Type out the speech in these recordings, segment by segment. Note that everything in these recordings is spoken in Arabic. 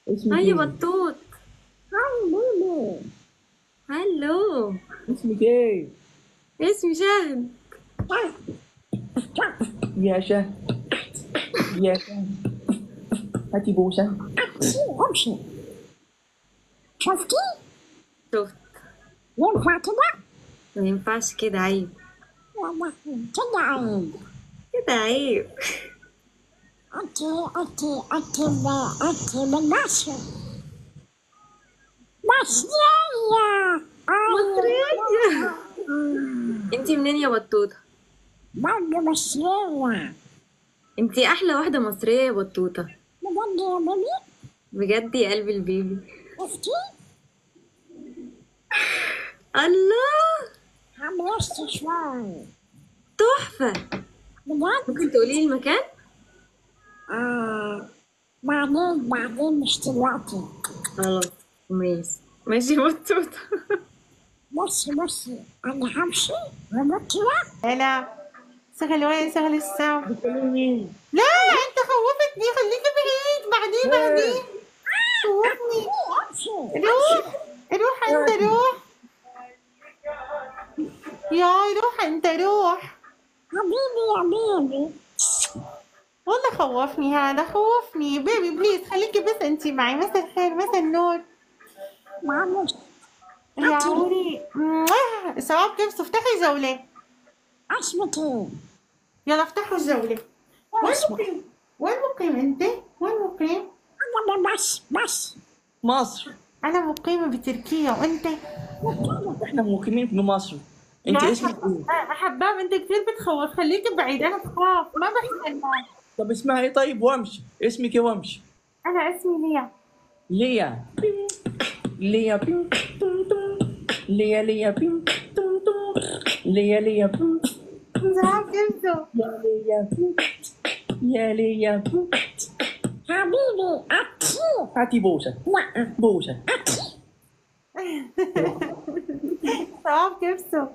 اسمك هاي يا ايه؟ بطوط. هاي بيبي. هلو. اسمك ايه؟ اسمي شهد. يا شهد. يا شهد. هاتي بوسة. أمشي أمشي. شفتي؟ شفت. ينفع كده؟ ما ينفعش كده، عيب. والله كده عيب. كده عيب. أنت من مصر. مصرية. مصرية. أيوة. انتي منين يا بطوطة؟ برضه مصرية. انتي احلى واحدة مصرية يا بطوطة. بجد يا بيبي. بجد يا قلب البيبي. شفتي؟ الله. عملت شوي. تحفة. بجد؟ ممكن تقولي لي المكان؟ آه. بعدين مش دلوقتي. خلاص. ماشي. ماشي يا بطوطة. بصي أنا همشي ونط بقى. هلا. شغل وين؟ شغل الساعة. بتكلمي مين؟ لا، انت خوفتني، خليك بعيد. بعدين ايه؟ خوفني. امشي. روح. روح انت، روح. روح انت، روح. حبيبي يا بيبي. والله خوفني، هذا خوفني. بيبي بليز خليكي بس انتي معي. مساء الخير، مساء النور. معلش. يا عمري. سواء كيف تفتحي جولة. اسمك ايه؟ يلا افتحوا الجولة. وين اسمك. مقيم؟ وين مقيم انت؟ وين مقيم؟ انا بس. مصر. انا مقيمة بتركيا، وانت؟ احنا مقيمين في مصر. لا انت اسمك ايه؟ حباب، انت كثير بتخوف. خليكي بعيد، انا بخاف، ما بحب الناس. طب اسمعي طيب وامشي. اسمك ايه وامشي؟ انا اسمي ليا. ليا. ليا بيم تم تم. ليا بيم تم تم. ليا بيم. زعل كنتو. يا بيم. يا بيم. حبيبي اكيد. هاتي بوسة. لا بوسة. اكيد. صعب كيفسو.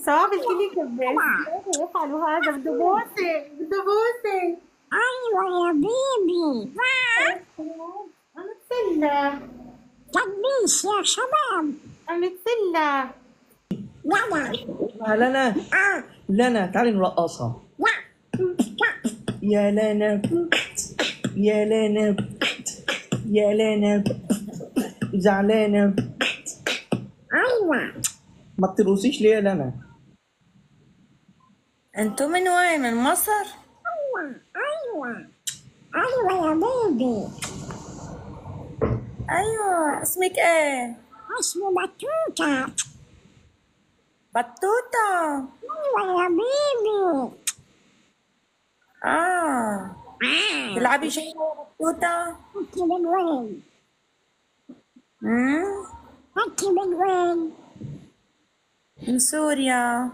صعب الكلي كباس. يفعلوا هذا؟ بده بوسه، بده بوسه. ايوه يا بيبي. عم بتسلى. تدبيس يا شباب. عم بتسلى. لا. اسمها لنا. لنا تعالي نرقصها. لا. يا لنا. يا لنا. يا لنا. زعلانة. ايوه. ما بترقصيش ليه يا لنا؟ انتوا من وين؟ من مصر؟ ايوه يا بيبي. ايوه، اسمك ايه؟ اسمه بطوطة. بطوطة. ايوه يا بيبي. اه. تلعبي شيء يا بطوطة؟ انت من وين؟ امم انت من وين؟ من سوريا.